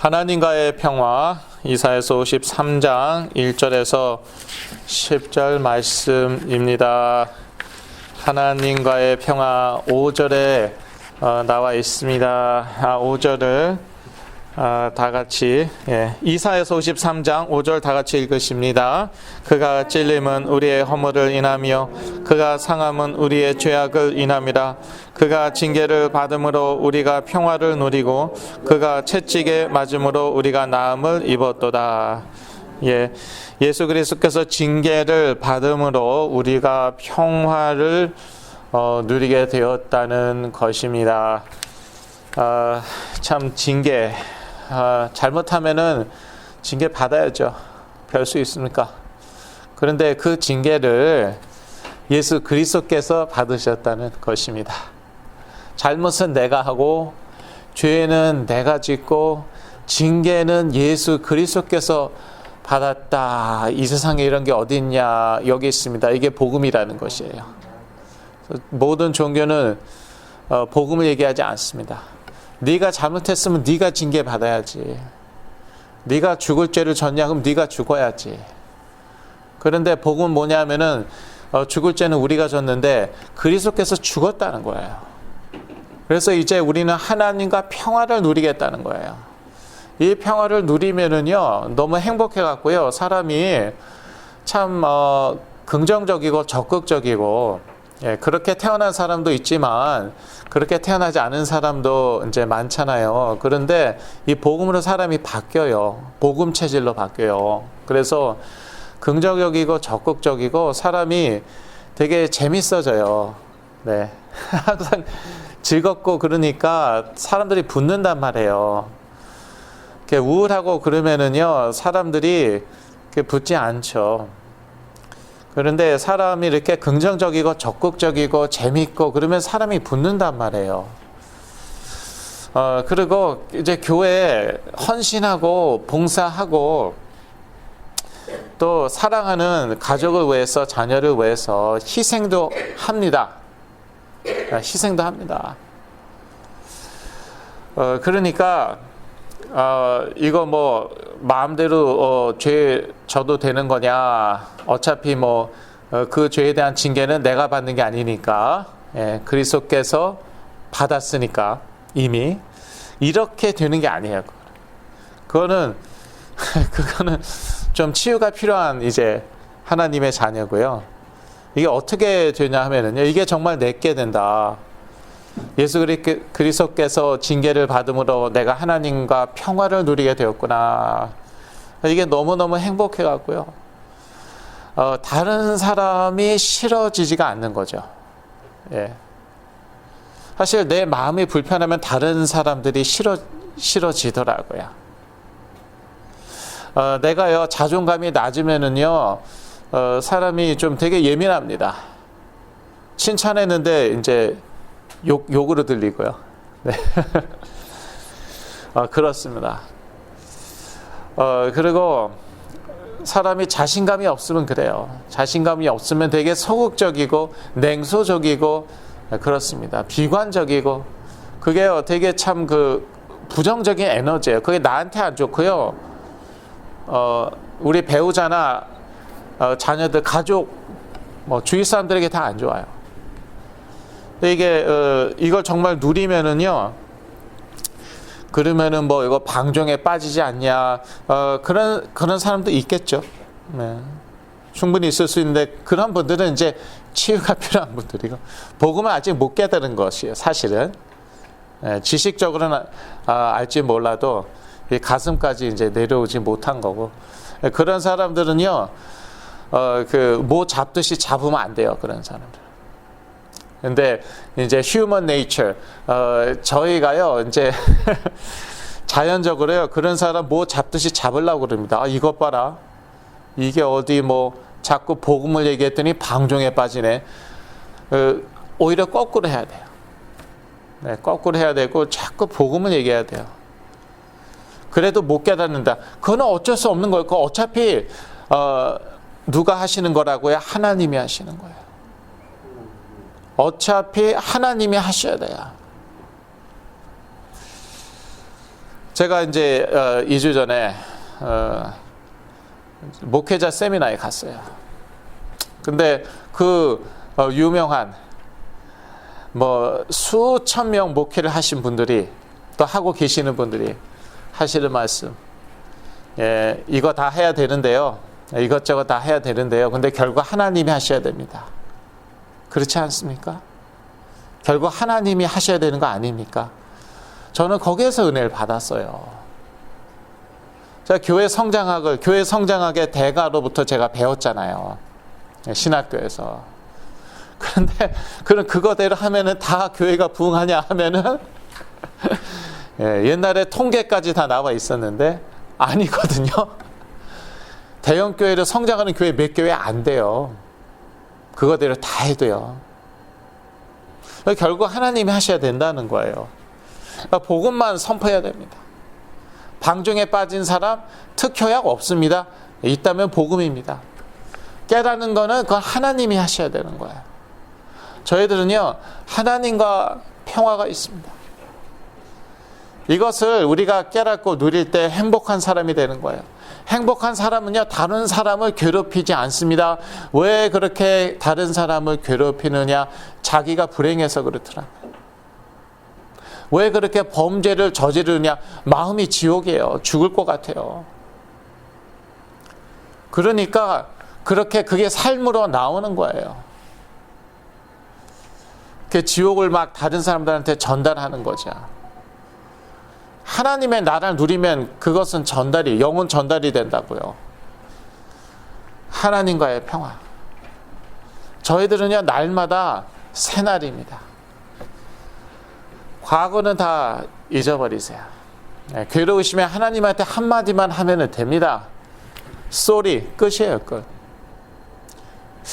하나님과의 평화, 이사야서 53장 1절에서 10절 말씀입니다. 하나님과의 평화 5절에 나와 있습니다. 5절을 다 같이 이사야서 53장 5절 다 같이 읽으십니다. 그가 찔림은 우리의 허물을 인하며 그가 상함은 우리의 죄악을 인함이라. 그가 징계를 받음으로 우리가 평화를 누리고 그가 채찍에 맞음으로 우리가 나음을 입었도다. 예수 그리스도께서 징계를 받음으로 우리가 평화를 누리게 되었다는 것입니다. 참 징계 잘못하면은 징계 받아야죠. 별 수 있습니까? 그런데 그 징계를 예수 그리스도께서 받으셨다는 것입니다. 잘못은 내가 하고 죄는 내가 짓고 징계는 예수 그리스도께서 받았다. 이 세상에 이런 게 어디 있냐? 여기 있습니다. 이게 복음이라는 것이에요. 모든 종교는 복음을 얘기하지 않습니다. 네가 잘못했으면 네가 징계 받아야지. 네가 죽을 죄를 졌냐? 그럼 네가 죽어야지. 그런데 복음은 뭐냐면은 죽을 죄는 우리가 졌는데 그리스도께서 죽었다는 거예요. 그래서 이제 우리는 하나님과 평화를 누리겠다는 거예요. 이 평화를 누리면은요 너무 행복해 갖고요 사람이 참 긍정적이고 적극적이고 그렇게 태어난 사람도 있지만 그렇게 태어나지 않은 사람도 이제 많잖아요. 그런데 이 복음으로 사람이 바뀌어요. 복음 체질로 바뀌어요. 그래서 긍정적이고 적극적이고 사람이 되게 재밌어져요. 네. 항상 즐겁고 그러니까 사람들이 붙는단 말이에요. 이렇게 우울하고 그러면은요 사람들이 붙지 않죠. 그런데 사람이 이렇게 긍정적이고 적극적이고 재밌고 그러면 사람이 붙는단 말이에요. 그리고 이제 교회에 헌신하고 봉사하고 또 사랑하는 가족을 위해서 자녀를 위해서 희생도 합니다. 희생도 합니다. 그러니까 이거 뭐 마음대로 죄 져도 되는 거냐? 어차피 뭐 그 죄에 대한 징계는 내가 받는 게 아니니까 그리스도께서 받았으니까 이미 이렇게 되는 게 아니에요. 그거는 좀 치유가 필요한 이제 하나님의 자녀고요. 이게 어떻게 되냐 하면은요, 이게 정말 내게 된다. 예수 그리스도께서 징계를 받음으로 내가 하나님과 평화를 누리게 되었구나. 이게 너무너무 행복해 갖고요. 다른 사람이 싫어지지가 않는 거죠. 사실 내 마음이 불편하면 다른 사람들이 싫어지더라고요. 내가요 자존감이 낮으면은요 사람이 좀 되게 예민합니다. 칭찬했는데 이제 욕으로 들리고요. 네. 그렇습니다. 그리고 사람이 자신감이 없으면 그래요. 자신감이 없으면 되게 소극적이고 냉소적이고 그렇습니다. 비관적이고 그게 되게 참 그 부정적인 에너지예요. 그게 나한테 안 좋고요. 우리 배우자나 자녀들, 가족, 뭐 주위 사람들에게 다 안 좋아요. 이게 이걸 정말 누리면은요. 그러면은 뭐 이거 방종에 빠지지 않냐? 그런 사람도 있겠죠. 네. 충분히 있을 수 있는데 그런 분들은 이제 치유가 필요한 분들이고 복음을 아직 못 깨달은 것이에요. 사실은 지식적으로는 알지 몰라도 이 가슴까지 이제 내려오지 못한 거고 그런 사람들은요 그 뭐 잡듯이 잡으면 안 돼요. 그런 사람들. 근데 이제 human nature 저희가요 이제 자연적으로요 그런 사람 뭐 잡듯이 잡으려고 그럽니다. 이것 봐라. 이게 어디 뭐 자꾸 복음을 얘기했더니 방종에 빠지네. 오히려 거꾸로 해야 돼요. 네, 거꾸로 해야 되고 자꾸 복음을 얘기해야 돼요. 그래도 못 깨닫는다. 그건 어쩔 수 없는 거예요. 어차피 누가 하시는 거라고요? 하나님이 하시는 거예요. 어차피 하나님이 하셔야 돼요. 제가 이제 2주 전에 목회자 세미나에 갔어요. 근데 그 유명한 뭐 수천 명 목회를 하신 분들이 또 하고 계시는 분들이 하시는 말씀, 예, 이거 다 해야 되는데요. 이것저것 다 해야 되는데요. 근데 결국 하나님이 하셔야 됩니다. 그렇지 않습니까? 결국 하나님이 하셔야 되는 거 아닙니까? 저는 거기에서 은혜를 받았어요. 제가 교회 성장학의 대가로부터 제가 배웠잖아요. 신학교에서. 그런데 그거대로 하면은 다 교회가 부흥하냐 하면은 예, 옛날에 통계까지 다 나와 있었는데 아니거든요. 대형 교회로 성장하는 교회 몇 교회 안 돼요. 그거대로 다 해도요. 결국 하나님이 하셔야 된다는 거예요. 그러니까 복음만 선포해야 됩니다. 방종에 빠진 사람 특효약 없습니다. 있다면 복음입니다. 깨닫는 거는 그건 하나님이 하셔야 되는 거예요. 저희들은요, 하나님과 평화가 있습니다. 이것을 우리가 깨닫고 누릴 때 행복한 사람이 되는 거예요. 행복한 사람은요, 다른 사람을 괴롭히지 않습니다. 왜 그렇게 다른 사람을 괴롭히느냐? 자기가 불행해서 그렇더라. 왜 그렇게 범죄를 저지르느냐? 마음이 지옥이에요. 죽을 것 같아요. 그러니까 그게 삶으로 나오는 거예요. 그 지옥을 막 다른 사람들한테 전달하는 거죠. 하나님의 나라를 누리면 그것은 영혼 전달이 된다고요. 하나님과의 평화. 저희들은요, 날마다 새날입니다. 과거는 다 잊어버리세요. 네, 괴로우시면 하나님한테 한마디만 하면 됩니다. 쏘리, 끝이에요, 끝.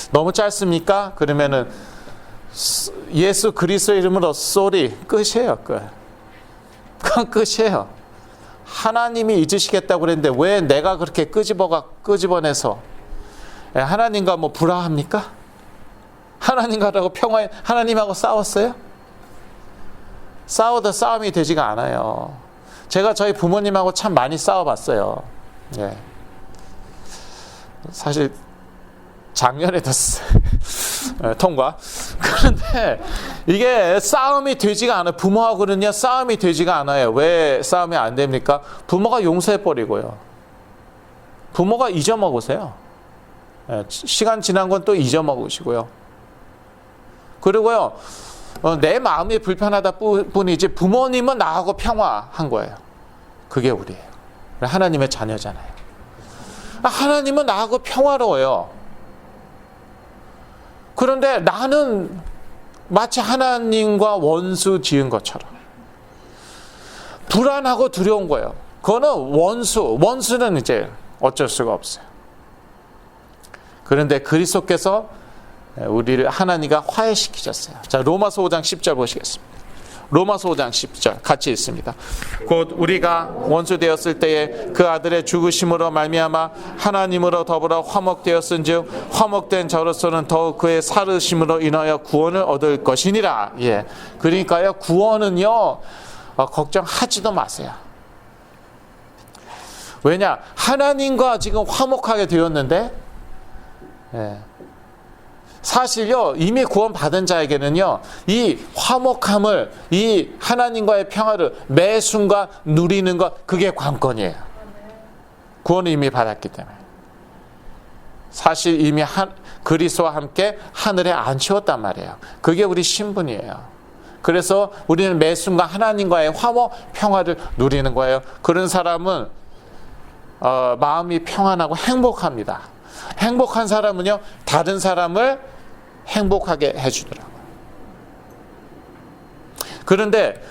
너무 짧습니까? 그러면은 예수 그리스도의 이름으로 쏘리, 끝이에요, 끝. 그건 끝이에요. 하나님이 잊으시겠다고 그랬는데 왜 내가 그렇게 끄집어내서 하나님과 뭐 불화합니까? 하나님과라고 하나님하고 싸웠어요? 싸워도 싸움이 되지가 않아요. 제가 저희 부모님하고 참 많이 싸워봤어요. 예. 사실 작년에도 통과. 그런데 이게 싸움이 되지가 않아요. 부모하고는요, 싸움이 되지가 않아요. 왜 싸움이 안 됩니까? 부모가 용서해버리고요. 부모가 잊어먹으세요. 시간 지난 건 또 잊어먹으시고요. 그리고요, 내 마음이 불편하다 뿐이지 부모님은 나하고 평화한 거예요. 그게 우리예요. 하나님의 자녀잖아요. 하나님은 나하고 평화로워요. 그런데 나는 마치 하나님과 원수 지은 것처럼 불안하고 두려운 거예요. 그거는 원수는 이제 어쩔 수가 없어요. 그런데 그리스도께서 우리를 하나님과 화해시키셨어요. 자, 로마서 5장 10절 보시겠습니다. 로마서 5장 10절 같이 읽습니다. 곧 우리가 원수 되었을 때에 그 아들의 죽으심으로 말미암아 하나님으로 더불어 화목되었은즉 화목된 저로서는 더욱 그의 살으심으로 인하여 구원을 얻을 것이니라. 예, 그러니까요, 구원은요, 걱정하지도 마세요. 왜냐? 하나님과 지금 화목하게 되었는데, 예, 사실요, 이미 구원받은 자에게는요, 이 화목함을, 이 하나님과의 평화를 매 순간 누리는 것, 그게 관건이에요. 구원을 이미 받았기 때문에. 사실 이미 그리스도와 함께 하늘에 앉히었단 말이에요. 그게 우리 신분이에요. 그래서 우리는 매 순간 하나님과의 화목, 평화를 누리는 거예요. 그런 사람은 마음이 평안하고 행복합니다. 행복한 사람은요, 다른 사람을 행복하게 해주더라고요. 그런데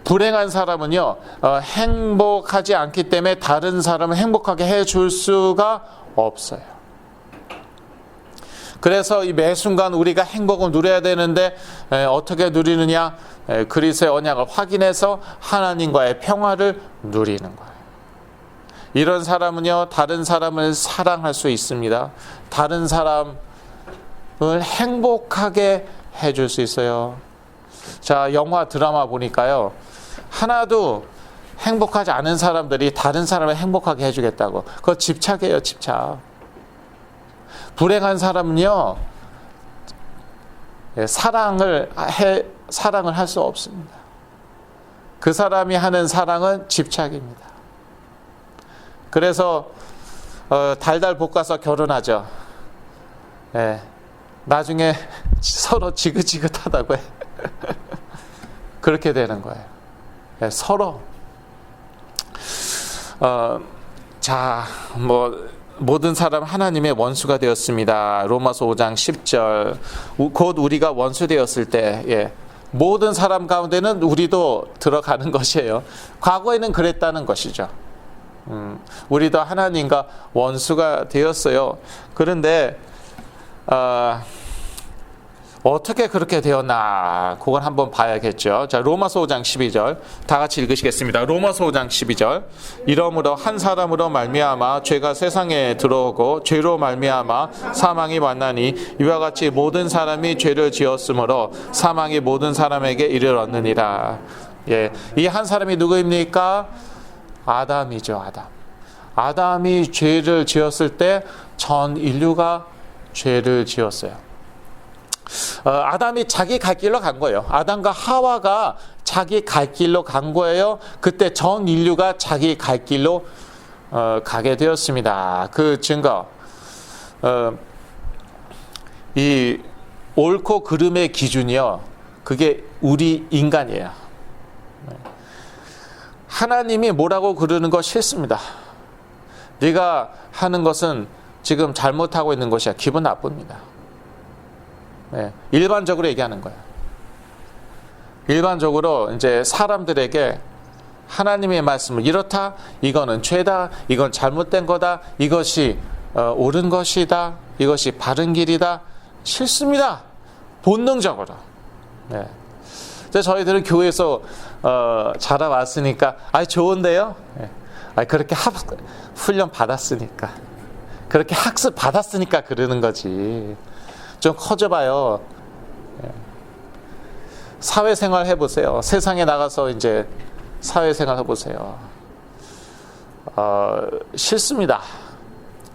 불행한 사람은요, 행복하지 않기 때문에 다른 사람을 행복하게 해줄 수가 없어요. 그래서 이 매 순간 우리가 행복을 누려야 되는데 어떻게 누리느냐? 그리스도의 언약을 확인해서 하나님과의 평화를 누리는 거예요. 이런 사람은요, 다른 사람을 사랑할 수 있습니다. 다른 사람을 행복하게 해줄 수 있어요. 자, 영화 드라마 보니까요, 하나도 행복하지 않은 사람들이 다른 사람을 행복하게 해주겠다고. 그거 집착이에요, 집착. 불행한 사람은요, 사랑을 할 수 없습니다. 그 사람이 하는 사랑은 집착입니다. 그래서 달달 볶아서 결혼하죠. 예, 나중에 서로 지긋지긋하다고 해. 그렇게 되는 거예요. 예, 서로. 자, 모든 사람 하나님의 원수가 되었습니다. 로마서 5장 10절. 곧 우리가 원수 되었을 때, 예, 모든 사람 가운데는 우리도 들어가는 것이에요. 과거에는 그랬다는 것이죠. 우리도 하나님과 원수가 되었어요. 그런데 어떻게 그렇게 되었나, 그걸 한번 봐야겠죠. 자, 로마서 5장 12절 다 같이 읽으시겠습니다. 로마서 5장 12절. 이러므로 한 사람으로 말미암아 죄가 세상에 들어오고 죄로 말미암아 사망이 왔나니 이와 같이 모든 사람이 죄를 지었으므로 사망이 모든 사람에게 이르렀느니라. 예, 이 한 사람이 누구입니까? 아담이죠. 아담이 죄를 지었을 때 전 인류가 죄를 지었어요. 아담이 자기 갈 길로 간 거예요. 아담과 하와가 자기 갈 길로 간 거예요. 그때 전 인류가 자기 갈 길로 가게 되었습니다. 그 증거, 이 옳고 그름의 기준이요, 그게 우리 인간이에요. 하나님이 뭐라고 그러는 거 싫습니다. 네가 하는 것은 지금 잘못하고 있는 것이야. 기분 나쁩니다. 네, 일반적으로 얘기하는 거예요. 일반적으로 이제 사람들에게 하나님의 말씀을 이렇다, 이거는 죄다, 이건 잘못된 거다, 이것이 옳은 것이다, 이것이 바른 길이다, 싫습니다. 본능적으로. 네. 저희들은 교회에서 자라왔으니까 좋은데요. 네. 그렇게 훈련 받았으니까, 그렇게 학습 받았으니까 그러는 거지. 좀 커져봐요. 사회생활 해보세요. 세상에 나가서 이제 사회생활 해보세요. 싫습니다.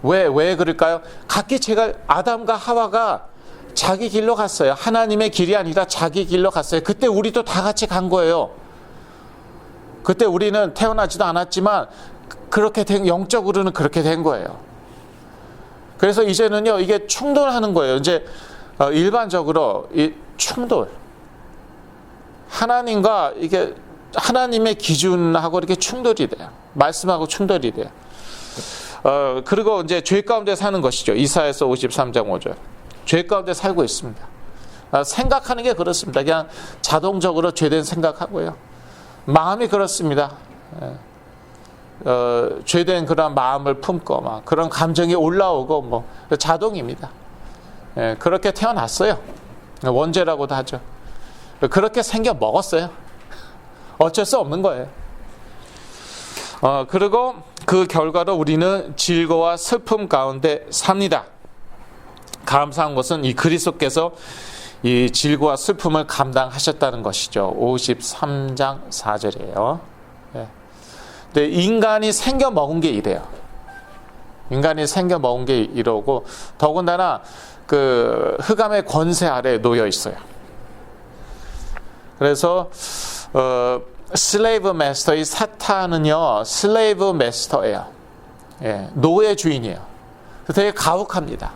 왜 그럴까요? 각기 제가 아담과 하와가 자기 길로 갔어요. 하나님의 길이 아니라 자기 길로 갔어요. 그때 우리도 다 같이 간 거예요. 그때 우리는 태어나지도 않았지만 그렇게 영적으로는 그렇게 된 거예요. 그래서 이제는요, 이게 충돌하는 거예요. 이제 일반적으로 이 충돌, 하나님과 이게 하나님의 기준하고 이렇게 충돌이 돼요. 말씀하고 충돌이 돼요. 그리고 이제 죄 가운데 사는 것이죠. 이사야서 53장 5절. 죄 가운데 살고 있습니다. 생각하는 게 그렇습니다. 그냥 자동적으로 죄된 생각하고요. 마음이 그렇습니다. 죄된 그런 마음을 품고 막 그런 감정이 올라오고 뭐 자동입니다. 그렇게 태어났어요. 원죄라고도 하죠. 그렇게 생겨 먹었어요. 어쩔 수 없는 거예요. 그리고 그 결과로 우리는 질고와 슬픔 가운데 삽니다. 감사한 것은 이 그리스도께서 이 질고와 슬픔을 감당하셨다는 것이죠. 53장 4절이에요. 근데 인간이 생겨 먹은 게 이래요. 인간이 생겨 먹은 게 이러고, 더군다나 그 흑암의 권세 아래에 놓여 있어요. 그래서 슬레이브 마스터, 이 사탄은요 슬레이브 마스터예요. 노예 주인이에요. 되게 가혹합니다.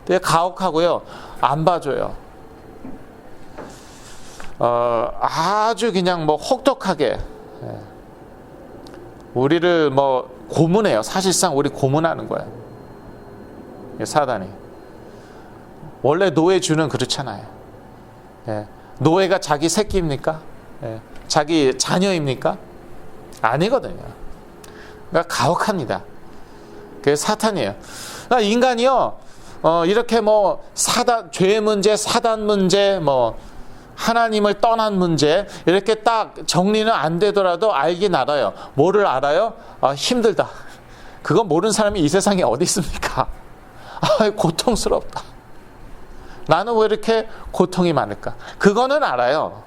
되게 가혹하고요, 안 봐줘요. 아주 그냥 뭐 혹독하게 우리를 뭐 고문해요. 사실상 우리 고문하는 거예요. 사단이. 원래 노예주는 그렇잖아요. 노예가 자기 새끼입니까? 자기 자녀입니까? 아니거든요. 그러니까 가혹합니다. 그게 사탄이에요. 그러니까 인간이요, 이렇게 뭐 죄 문제, 사단 문제, 뭐 하나님을 떠난 문제, 이렇게 딱 정리는 안 되더라도 알긴 알아요. 뭐를 알아요? 힘들다. 그거 모르는 사람이 이 세상에 어디 있습니까? 고통스럽다. 나는 왜 이렇게 고통이 많을까? 그거는 알아요.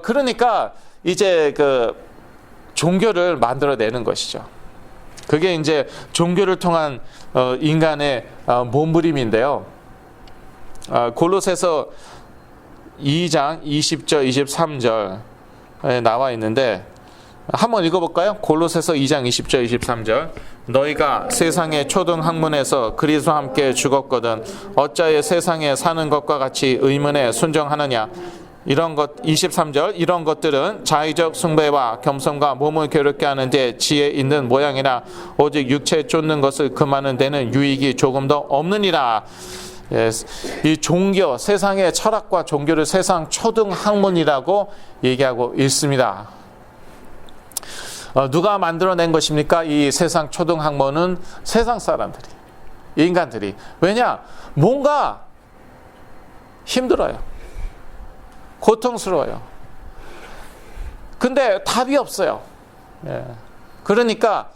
그러니까 이제 종교를 만들어내는 것이죠. 그게 이제 종교를 통한 인간의 몸부림인데요. 골로새서 2장 20절 23절에 나와 있는데 한번 읽어볼까요? 골로새서 2장 20절 23절. 너희가 세상의 초등 학문에서 그리스도와 함께 죽었거든 어찌하여 세상에 사는 것과 같이 의문에 순종하느냐. 이런 것 23절 이런 것들은 자의적 숭배와 겸손과 몸을 괴롭게 하는 데 지혜 있는 모양이나 오직 육체에 쫓는 것을 금하는 데는 유익이 조금도 없느니라. 이 종교, 세상의 철학과 종교를 세상 초등 학문이라고 얘기하고 있습니다. 누가 만들어낸 것입니까? 이 세상 초등 학문은 세상 사람들이, 인간들이. 왜냐? 뭔가 힘들어요. 고통스러워요. 근데 답이 없어요. 그러니까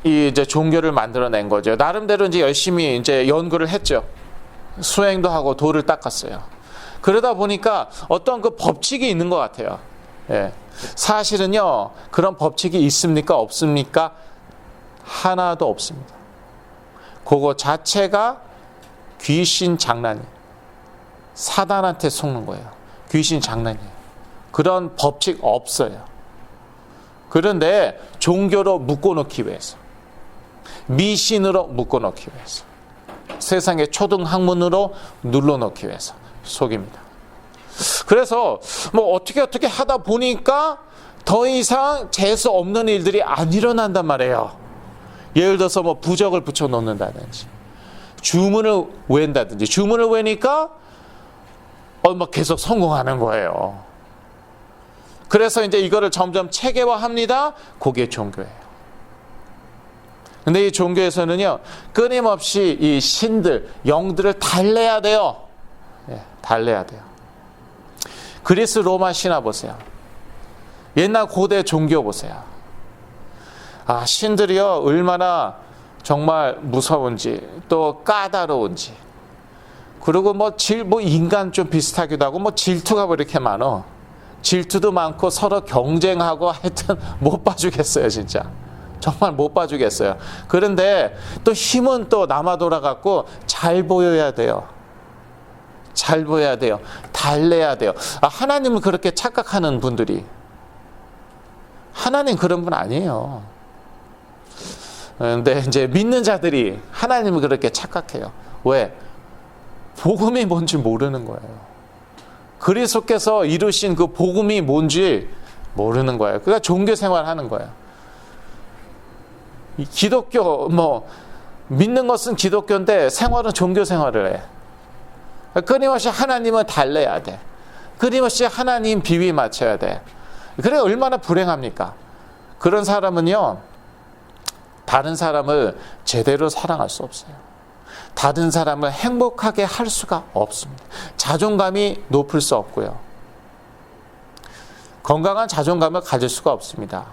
이제 종교를 만들어낸 거죠. 나름대로 이제 열심히 이제 연구를 했죠. 수행도 하고 돌을 닦았어요. 그러다 보니까 어떤 그 법칙이 있는 것 같아요. 사실은요, 그런 법칙이 있습니까? 없습니까? 하나도 없습니다. 그거 자체가 귀신 장난이에요. 사단한테 속는 거예요. 귀신 장난이에요. 그런 법칙 없어요. 그런데 종교로 묶어놓기 위해서, 미신으로 묶어놓기 위해서, 세상의 초등학문으로 눌러놓기 위해서 속입니다. 그래서 뭐 어떻게 하다 보니까 더 이상 재수 없는 일들이 안 일어난단 말이에요. 예를 들어서 뭐 부적을 붙여놓는다든지 주문을 외운다든지, 주문을 외니까 막 계속 성공하는 거예요. 그래서 이제 이거를 점점 체계화합니다. 그게 종교예요. 근데 이 종교에서는요, 끊임없이 이 신들, 영들을 달래야 돼요. 달래야 돼요. 그리스 로마 신화 보세요. 옛날 고대 종교 보세요. 신들이요, 얼마나 정말 무서운지, 또 까다로운지. 그리고 뭐 인간 좀 비슷하기도 하고, 뭐 질투가 왜 이렇게 많어? 질투도 많고 서로 경쟁하고 하여튼 못 봐주겠어요, 진짜. 정말 못 봐주겠어요. 그런데 또 힘은 또 남아 돌아갖고 잘 보여야 돼요. 잘 보여야 돼요. 달래야 돼요. 하나님은 그렇게 착각하는 분들이. 하나님 그런 분 아니에요. 근데 이제 믿는 자들이 하나님을 그렇게 착각해요. 왜? 복음이 뭔지 모르는 거예요. 그리스도께서 이루신 그 복음이 뭔지 모르는 거예요. 그러니까 종교 생활하는 거예요. 기독교 믿는 것은 기독교인데 생활은 종교 생활을 해. 끊임없이 하나님을 달래야 돼. 끊임없이 하나님 비위 맞춰야 돼. 그래 얼마나 불행합니까? 그런 사람은요, 다른 사람을 제대로 사랑할 수 없어요. 다른 사람을 행복하게 할 수가 없습니다. 자존감이 높을 수 없고요. 건강한 자존감을 가질 수가 없습니다.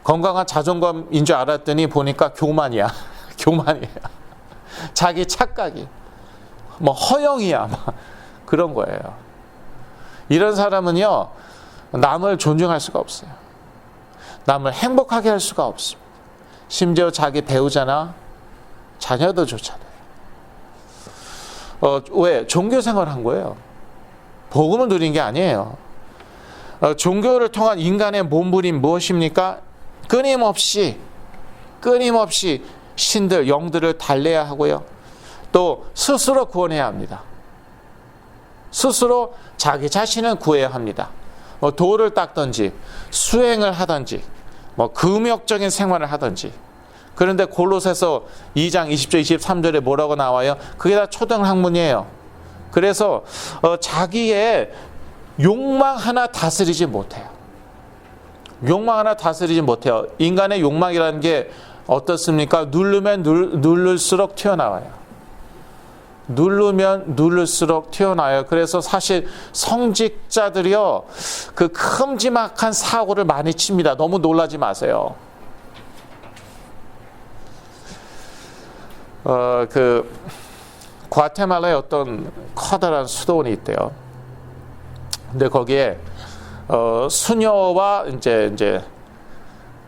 건강한 자존감인 줄 알았더니 보니까 교만이야. 교만이에요. 자기 착각이. 허영이야. 그런 거예요. 이런 사람은요, 남을 존중할 수가 없어요. 남을 행복하게 할 수가 없습니다. 심지어 자기 배우자나 자녀들조차도. 왜? 종교 생활을 한 거예요. 복음을 누린 게 아니에요. 종교를 통한 인간의 몸부림 무엇입니까? 끊임없이 신들, 영들을 달래야 하고요. 또 스스로 구원해야 합니다. 스스로 자기 자신을 구해야 합니다. 돌을 닦든지 수행을 하든지 금욕적인 생활을 하든지. 그런데 골로새서 2장 20절 23절에 뭐라고 나와요? 그게 다 초등학문이에요. 그래서 자기의 욕망 하나 다스리지 못해요. 욕망 하나 다스리지 못해요. 인간의 욕망이라는 게 어떻습니까? 누르면 누를수록 튀어나와요. 누르면 누를수록 튀어나와요. 그래서 사실 성직자들이요, 그 큼지막한 사고를 많이 칩니다. 너무 놀라지 마세요. 과테말라에 어떤 커다란 수도원이 있대요. 근데 거기에 수녀와 이제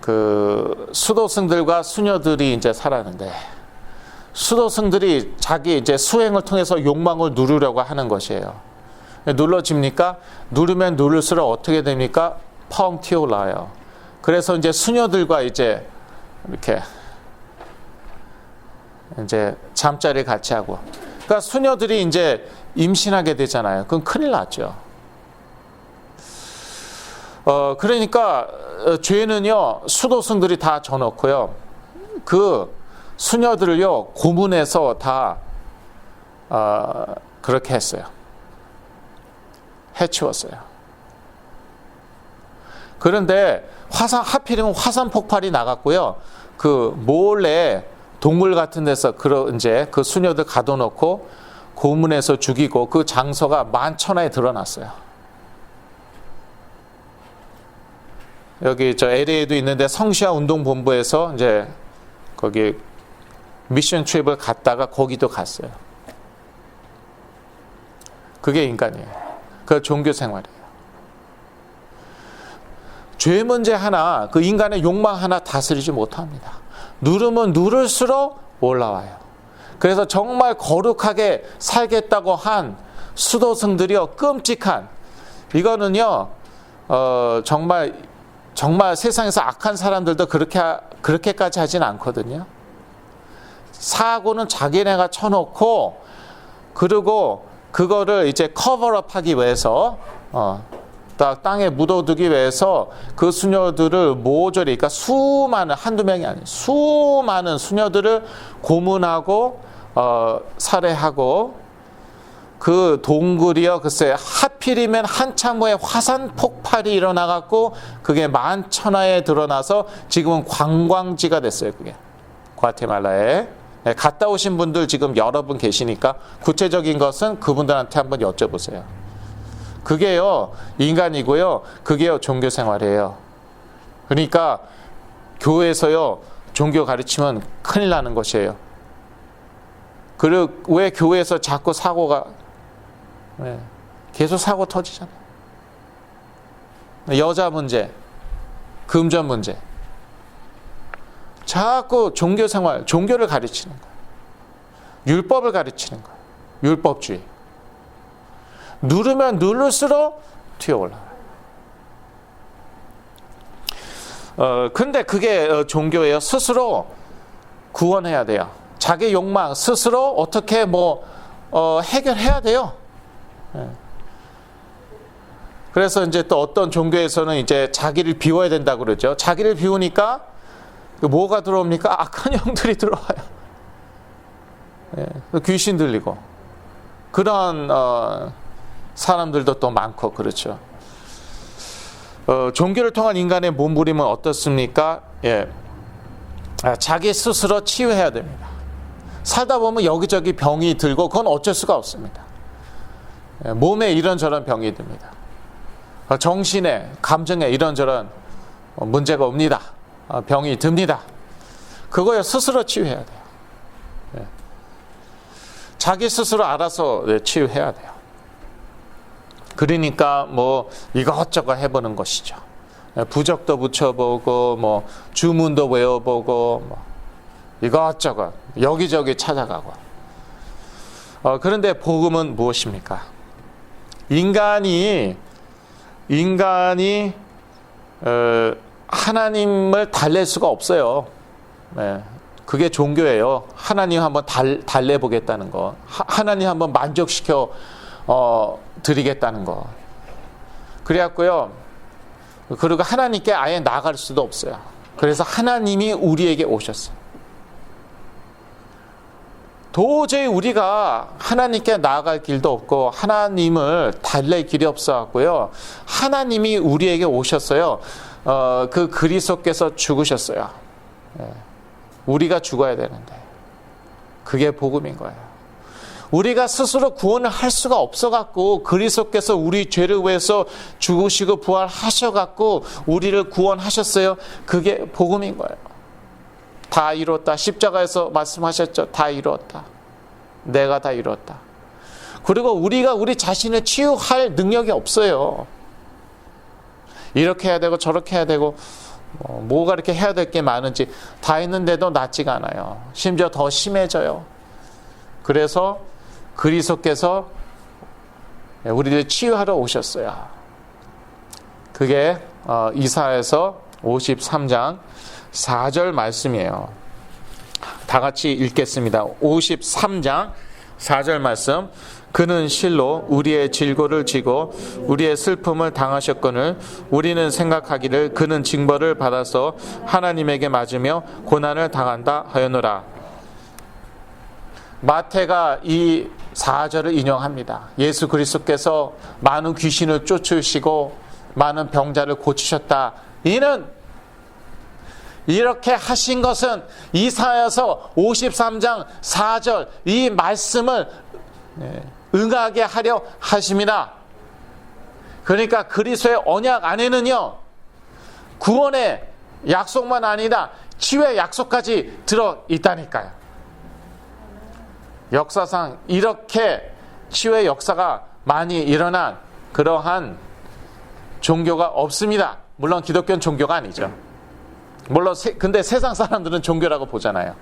그 수도승들과 수녀들이 이제 살았는데, 수도승들이 자기 이제 수행을 통해서 욕망을 누르려고 하는 것이에요. 눌러집니까? 누르면 누를수록 어떻게 됩니까? 펑 튀어올라요. 그래서 이제 수녀들과 이제 이렇게 이제 잠자리 같이 하고, 그러니까 수녀들이 이제 임신하게 되잖아요. 그건 큰일 났죠. 그러니까 죄는요, 수도승들이 다 져놓고요, 그 수녀들을요 고문해서 다 그렇게 했어요. 해치웠어요. 그런데 하필이면 화산 폭발이 나갔고요, 그 몰래 동굴 같은 데서 이제 그 수녀들 가둬놓고 고문해서 죽이고, 그 장소가 만천하에 드러났어요. 여기 저 LA에도 있는데 성시아 운동본부에서 이제 거기 미션 트립을 갔다가 거기도 갔어요. 그게 인간이에요. 그 종교 생활이에요. 죄 문제 하나, 그 인간의 욕망 하나 다스리지 못합니다. 누르면 누를수록 올라와요. 그래서 정말 거룩하게 살겠다고 한 수도승들이요, 끔찍한, 이거는요 정말 세상에서 악한 사람들도 그렇게까지 하진 않거든요. 사고는 자기네가 쳐놓고, 그리고 그거를 이제 커버업 하기 위해서 땅에 묻어두기 위해서 그 수녀들을 모조리, 그러니까 수많은, 한두 명이 아니에요, 수많은 수녀들을 고문하고 살해하고, 그 동굴이요, 글쎄 하필이면 한참 후에 화산 폭발이 일어나갖고 그게 만천하에 드러나서 지금은 관광지가 됐어요. 그게 과테말라에. 네, 갔다 오신 분들 지금 여러 분 계시니까 구체적인 것은 그분들한테 한번 여쭤보세요. 그게요 인간이고요, 그게요 종교 생활이에요. 그러니까 교회에서요 종교 가르치면 큰일 나는 것이에요. 그리고 왜 교회에서 자꾸 사고가 계속 사고 터지잖아요. 여자 문제, 금전 문제, 자꾸 종교 생활, 종교를 가르치는 거예요. 율법을 가르치는 거예요. 율법주의. 누르면 누를수록 튀어올라요. 근데 그게 종교예요. 스스로 구원해야 돼요. 자기 욕망 스스로 어떻게 해결해야 돼요. 그래서 이제 또 어떤 종교에서는 이제 자기를 비워야 된다고 그러죠. 자기를 비우니까 뭐가 들어옵니까? 악한 영들이 들어와요. 귀신 들리고. 그런 사람들도 또 많고 그렇죠. 종교를 통한 인간의 몸부림은 어떻습니까? 자기 스스로 치유해야 됩니다. 살다 보면 여기저기 병이 들고 그건 어쩔 수가 없습니다. 몸에 이런저런 병이 듭니다. 정신에, 감정에 이런저런 문제가 옵니다. 병이 듭니다. 그거에 스스로 치유해야 돼요. 자기 스스로 알아서 치유해야 돼요. 그러니까 이것저것 해보는 것이죠. 부적도 붙여보고 주문도 외워보고 이것저것 여기저기 찾아가고. 그런데 복음은 무엇입니까? 인간이 하나님을 달랠 수가 없어요. 그게 종교예요. 하나님 한번 달래보겠다는 거, 하나님 한번 만족시켜 드리겠다는 거. 그래갖고요, 그리고 하나님께 아예 나아갈 수도 없어요. 그래서 하나님이 우리에게 오셨어요. 도저히 우리가 하나님께 나아갈 길도 없고 하나님을 달랠 길이 없어갖고요, 하나님이 우리에게 오셨어요. 그 그리스도께서 죽으셨어요. 우리가 죽어야 되는데 그게 복음인 거예요. 우리가 스스로 구원을 할 수가 없어갖고 그리스도께서 우리 죄를 위해서 죽으시고 부활하셔갖고 우리를 구원하셨어요. 그게 복음인 거예요. 다 이뤘다. 십자가에서 말씀하셨죠. 다 이뤘다. 내가 다 이뤘다. 그리고 우리가 우리 자신을 치유할 능력이 없어요. 이렇게 해야 되고 저렇게 해야 되고 뭐가 이렇게 해야 될 게 많은지 다 했는데도 낫지가 않아요. 심지어 더 심해져요. 그래서 그리스도께서 우리를 치유하러 오셨어요. 그게 이사야서 53장 4절 말씀이에요. 다 같이 읽겠습니다. 53장 4절 말씀. 그는 실로 우리의 질고를 지고 우리의 슬픔을 당하셨거늘 우리는 생각하기를 그는 징벌을 받아서 하나님에게 맞으며 고난을 당한다 하였노라. 마태가 이 4절을 인용합니다. 예수 그리스도께서 많은 귀신을 쫓으시고 많은 병자를 고치셨다. 이는 이렇게 하신 것은 이사야서 53장 4절 이 말씀을 응하게 하려 하심이라. 그러니까 그리스도의 언약 안에는요, 구원의 약속만 아니라 치유의 약속까지 들어 있다니까요. 역사상 이렇게 치유의 역사가 많이 일어난 그러한 종교가 없습니다. 물론 기독교는 종교가 아니죠. 물론 근데 세상 사람들은 종교라고 보잖아요.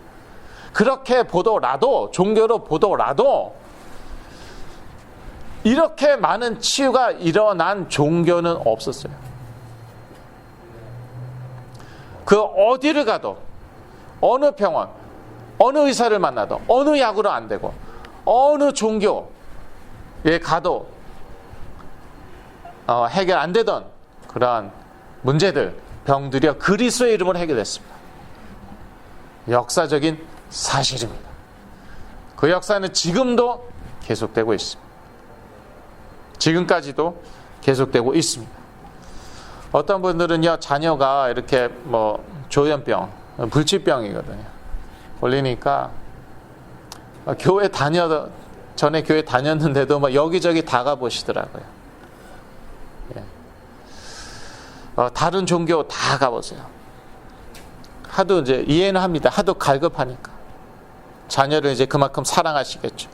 그렇게 보더라도, 종교로 보더라도 이렇게 많은 치유가 일어난 종교는 없었어요. 그 어디를 가도, 어느 병원, 어느 의사를 만나도, 어느 약으로 안 되고, 어느 종교에 가도 해결 안 되던 그러한 문제들, 병들이여 그리스도의 이름으로 해결됐습니다. 역사적인 사실입니다. 그 역사는 지금도 계속되고 있습니다. 지금까지도 계속되고 있습니다. 어떤 분들은요, 자녀가 이렇게 조현병, 불치병이거든요. 걸리니까 전에 교회 다녔는데도 여기저기 다 가보시더라고요. 예. 다른 종교 다 가보세요. 하도 이제 이해는 합니다. 하도 갈급하니까. 자녀를 이제 그만큼 사랑하시겠죠.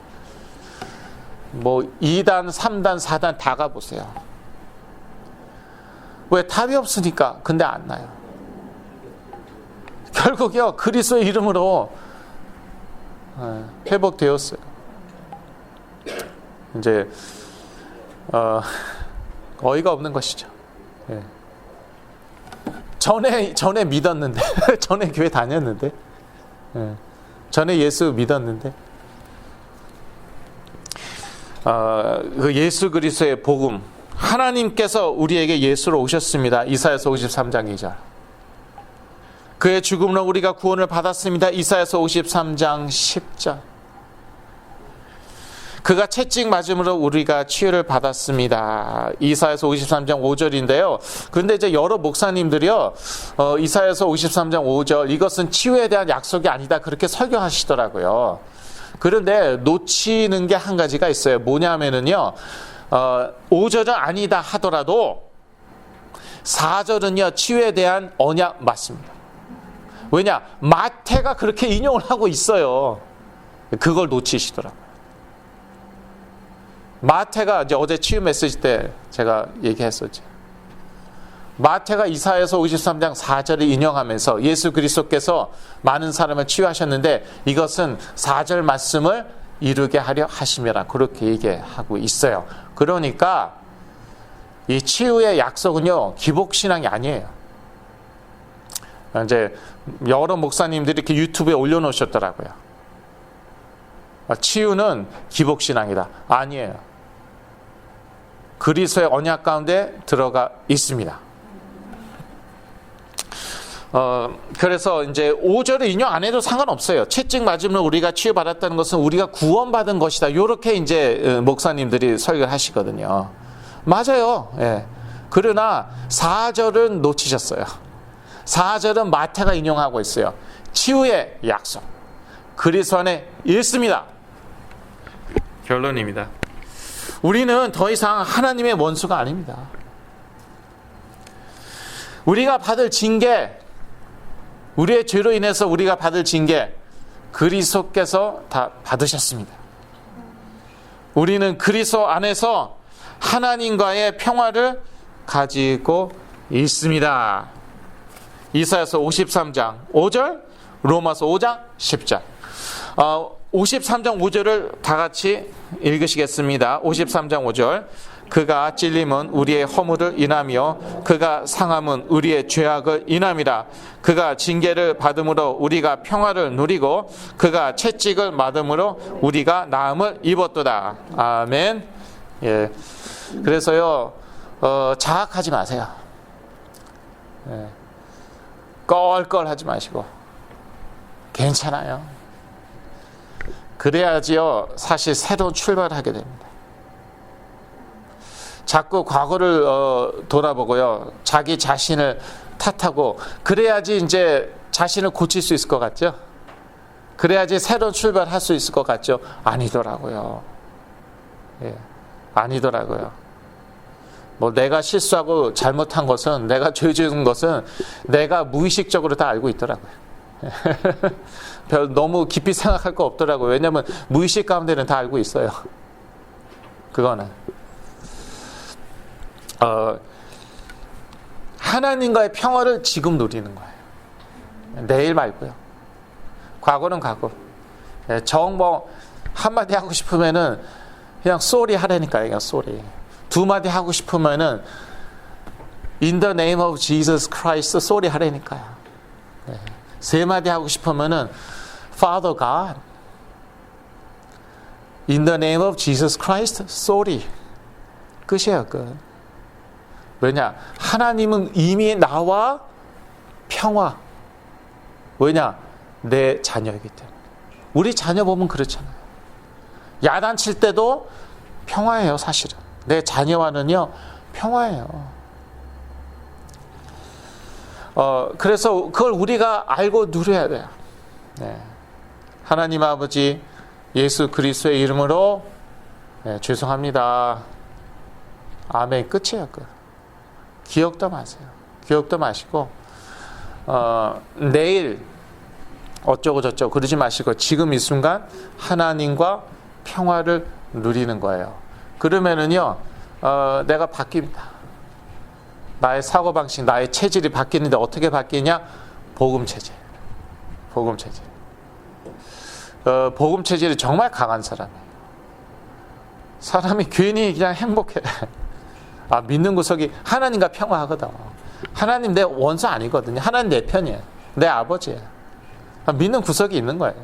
2단, 3단, 4단 다 가보세요. 왜? 답이 없으니까. 근데 안 나요. 결국요, 그리스도의 이름으로 회복되었어요. 이제 어이가 없는 것이죠. 예. 전에 믿었는데, 전에 교회 다녔는데, 예. 전에 예수 믿었는데, 그 예수 그리스도의 복음, 하나님께서 우리에게 예수로 오셨습니다. 이사야서 53장 2절. 그의 죽음으로 우리가 구원을 받았습니다. 이사야서 53장 10절. 그가 채찍 맞음으로 우리가 치유를 받았습니다. 이사야서 53장 5절인데요. 그런데 이제 여러 목사님들이요, 이사야서 53장 5절, 이것은 치유에 대한 약속이 아니다, 그렇게 설교하시더라고요. 그런데 놓치는 게 한 가지가 있어요. 뭐냐면은요, 5절은 아니다 하더라도 4절은요, 치유에 대한 언약 맞습니다. 왜냐? 마태가 그렇게 인용을 하고 있어요. 그걸 놓치시더라고요. 마태가 이제 어제 치유 메시지 때 제가 얘기했었죠. 마태가 이사야서 53장 4절을 인용하면서 예수 그리스도께서 많은 사람을 치유하셨는데 이것은 4절 말씀을 이루게 하려 하심이라, 그렇게 얘기하고 있어요. 그러니까 이 치유의 약속은요, 기복신앙이 아니에요. 이제 여러 목사님들이 이렇게 유튜브에 올려놓으셨더라고요. 치유는 기복신앙이다. 아니에요. 그리스도의 언약 가운데 들어가 있습니다. 그래서 이제 5절을 인용 안 해도 상관없어요. 채찍 맞으면 우리가 치유받았다는 것은 우리가 구원받은 것이다. 이렇게 이제 목사님들이 설교를 하시거든요. 맞아요. 예. 그러나 4절은 놓치셨어요. 4절은 마태가 인용하고 있어요. 치유의 약속. 그리스도 안에 있습니다. 결론입니다. 우리는 더 이상 하나님의 원수가 아닙니다. 우리가 받을 징계, 우리의 죄로 인해서 우리가 받을 징계, 그리스도께서 다 받으셨습니다. 우리는 그리스도 안에서 하나님과의 평화를 가지고 있습니다. 이사야서 53장 5절, 로마서 5장 10절. 53장 5절을 다 같이 읽으시겠습니다. 53장 5절. 그가 찔림은 우리의 허물을 인하며 그가 상함은 우리의 죄악을 인함이라. 그가 징계를 받음으로 우리가 평화를 누리고 그가 채찍을 맞음으로 우리가 나음을 입었도다. 아멘. 예. 그래서요, 자학하지 마세요. 예. 껄껄하지 마시고 괜찮아요. 그래야지요, 사실 새로운 출발을 하게 됩니다. 자꾸 과거를 돌아보고요, 자기 자신을 탓하고 그래야지 이제 자신을 고칠 수 있을 것 같죠? 그래야지 새로운 출발할 수 있을 것 같죠? 아니더라고요. 예, 아니더라고요. 뭐 내가 실수하고 잘못한 것은, 내가 죄 지은 것은 내가 무의식적으로 다 알고 있더라고요. 별 너무 깊이 생각할 거 없더라고요. 왜냐하면 무의식 가운데는 다 알고 있어요. 그거는 하나님과의 평화를 지금 누리는 거예요. 내일 말고요. 과거는 과거. 정 한마디 하고 싶으면은 그냥 쏘리 하라니까요. 그냥 쏘리. 두 마디 하고 싶으면은 In the name of Jesus Christ 쏘리 하라니까요. 세 마디 하고 싶으면은 Father God In the name of Jesus Christ 쏘리. 끝이에요. 끝. 왜냐? 하나님은 이미 나와 평화. 왜냐? 내 자녀이기 때문에. 우리 자녀 보면 그렇잖아요. 야단칠 때도 평화예요. 사실은. 내 자녀와는요 평화예요. 그래서 그걸 우리가 알고 누려야 돼요. 네. 하나님 아버지 예수 그리스도의 이름으로 죄송합니다. 아멘. 끝이에요. 끝. 기억도 마세요. 기억도 마시고 내일 어쩌고 저쩌고 그러지 마시고 지금 이 순간 하나님과 평화를 누리는 거예요. 그러면은요 내가 바뀝니다. 나의 사고방식, 나의 체질이 바뀌는데 어떻게 바뀌냐? 복음 체질. 복음 체질. 복음 체질이 정말 강한 사람이에요. 사람이 괜히 그냥 행복해. 믿는 구석이 하나님과 평화하거든. 하나님 내 원수 아니거든요. 하나님 내 편이에요. 내 아버지예요. 믿는 구석이 있는 거예요.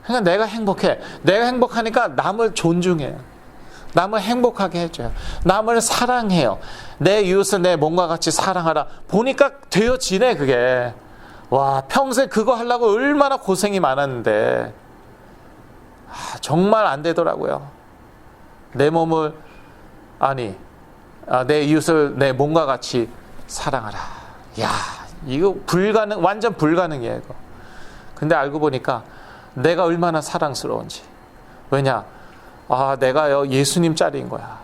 그러니까 내가 행복해. 내가 행복하니까 남을 존중해요. 남을 행복하게 해줘요. 남을 사랑해요. 내 이웃을 내 몸과 같이 사랑하라. 보니까 되어지네 그게. 와, 평생 그거 하려고 얼마나 고생이 많았는데 정말 안 되더라고요. 내 몸을 내 이웃을 내 몸과 같이 사랑하라. 야, 이거 완전 불가능이에요. 이거. 근데 알고 보니까 내가 얼마나 사랑스러운지. 왜냐? 내가요 예수님 짤인 거야.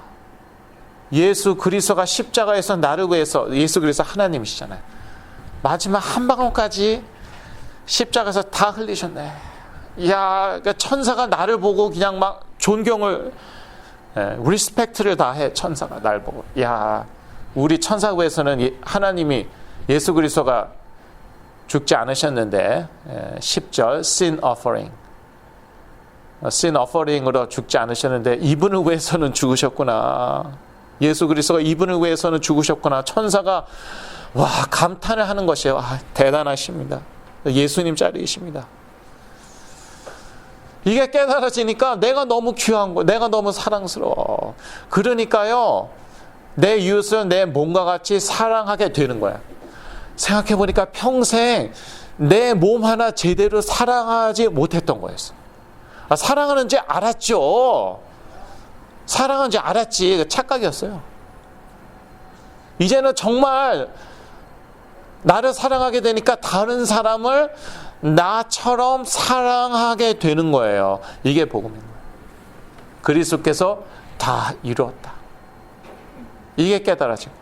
예수 그리스도가 십자가에서 나를 위해서, 예수 그리스도 하나님이시잖아요. 마지막 한 방울까지 십자가에서 다 흘리셨네. 이야, 그러니까 천사가 나를 보고 그냥 막 존경을, 리스펙트를 다 해. 천사가 날 보고. 야, 우리 천사부에서는 하나님이 예수 그리스도가 죽지 않으셨는데 10절 sin offering. sin offering으로 죽지 않으셨는데 이분을 위해서는 죽으셨구나. 예수 그리스도가 이분을 위해서는 죽으셨구나. 천사가 감탄을 하는 것이에요. 대단하십니다. 예수님 자리이십니다. 이게 깨달아지니까 내가 너무 귀한 거, 내가 너무 사랑스러워. 그러니까요, 내 이웃을 내 몸과 같이 사랑하게 되는 거야. 생각해보니까 평생 내 몸 하나 제대로 사랑하지 못했던 거였어. 사랑하는지 알았죠. 사랑하는지 알았지. 착각이었어요. 이제는 정말 나를 사랑하게 되니까 다른 사람을 나처럼 사랑하게 되는 거예요. 이게 복음인 거예요. 그리스도께서 다 이루었다. 이게 깨달아진 거예요.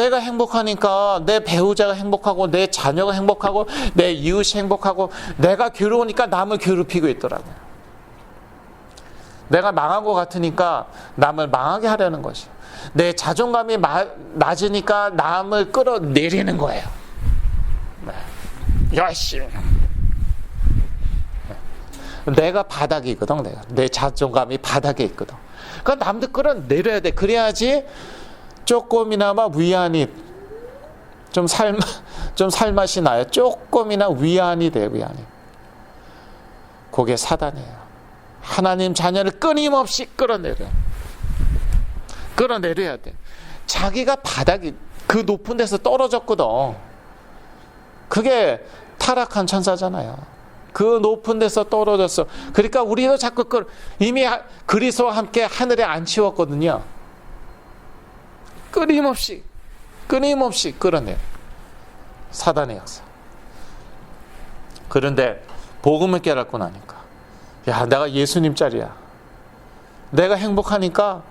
내가 행복하니까 내 배우자가 행복하고 내 자녀가 행복하고 내 이웃이 행복하고 내가 괴로우니까 남을 괴롭히고 있더라고요. 내가 망한 것 같으니까 남을 망하게 하려는 것이에요. 내 자존감이 낮으니까 남을 끌어내리는 거예요. 열심히. 내가 바닥이거든. 내 자존감이 바닥에 있거든. 그러니까 남들 끌어내려야 돼. 그래야지 조금이나마 위안이 좀 살맛이 나요. 조금이나 위안이 돼요. 위안이. 그게 사단이에요. 하나님 자녀를 끊임없이 끌어내려야 돼. 자기가 바닥이 그 높은 데서 떨어졌거든. 그게 타락한 천사잖아요. 그 높은 데서 떨어졌어. 그러니까 우리도 자꾸 이미 그리스도와 함께 하늘에 안 치웠거든요. 끊임없이 끌어내요. 사단의 역사. 그런데 복음을 깨닫고 나니까, 야, 내가 예수님 짤이야. 내가 행복하니까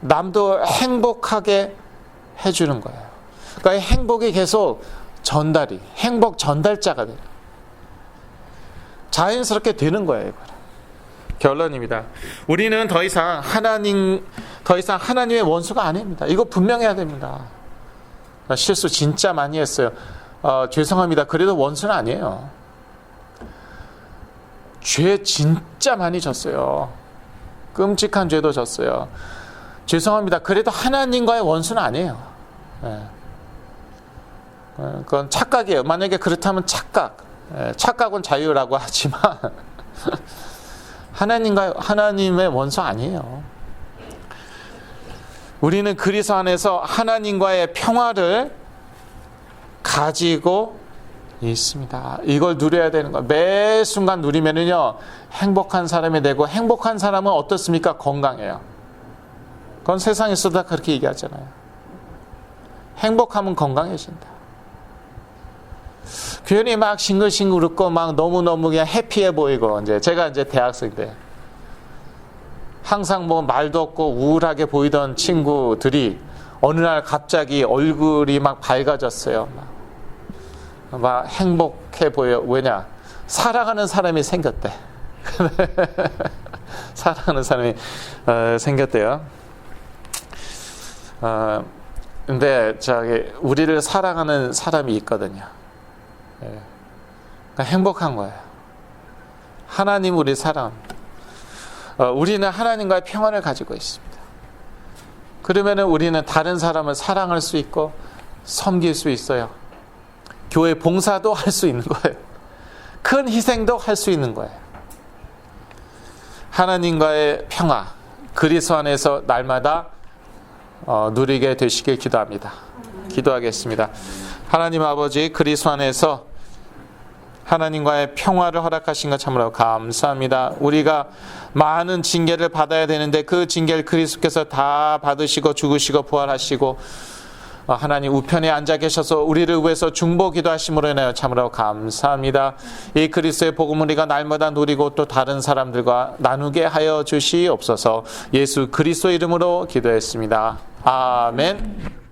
남도 행복하게 해주는 거예요. 그러니까 행복이 계속 행복 전달자가 돼요. 자연스럽게 되는 거예요. 이거는. 결론입니다. 우리는 더 이상 하나님의 원수가 아닙니다. 이거 분명해야 됩니다. 실수 진짜 많이 했어요. 죄송합니다. 그래도 원수는 아니에요. 죄 진짜 많이 졌어요. 끔찍한 죄도 졌어요. 죄송합니다. 그래도 하나님과의 원수는 아니에요. 네. 그건 착각이에요. 만약에 그렇다면 착각은 자유라고 하지만 하나님의 원수 아니에요. 우리는 그리스도 안에서 하나님과의 평화를 가지고 있습니다. 이걸 누려야 되는 거예요. 매 순간 누리면은요, 행복한 사람이 되고, 행복한 사람은 어떻습니까? 건강해요. 그건 세상에서도 다 그렇게 얘기하잖아요. 행복하면 건강해진다. 괜히 막 싱글싱글 웃고 막 너무너무 그냥 해피해 보이고, 제가 대학생 때 항상 뭐 말도 없고 우울하게 보이던 친구들이 어느 날 갑자기 얼굴이 막 밝아졌어요. 막 행복해 보여. 왜냐? 사랑하는 사람이 생겼대. 사랑하는 사람이 생겼대요. 근데 우리를 사랑하는 사람이 있거든요. 그러니까 행복한 거예요. 하나님 우리 사랑합니다. 우리는 하나님과의 평안을 가지고 있습니다. 그러면 우리는 다른 사람을 사랑할 수 있고 섬길 수 있어요. 교회 봉사도 할 수 있는 거예요. 큰 희생도 할 수 있는 거예요. 하나님과의 평화, 그리스도 안에서 날마다 누리게 되시길 기도합니다. 기도하겠습니다. 하나님 아버지, 그리스도 안에서 하나님과의 평화를 허락하신 것 참으로 감사합니다. 우리가 많은 징계를 받아야 되는데 그 징계를 그리스도께서 다 받으시고 죽으시고 부활하시고 하나님 우편에 앉아 계셔서 우리를 위해서 중보기도 하심으로 인하여 참으로 감사합니다. 이 그리스도의 복음을 우리가 날마다 누리고 또 다른 사람들과 나누게 하여 주시옵소서. 예수 그리스도 이름으로 기도했습니다. 아멘.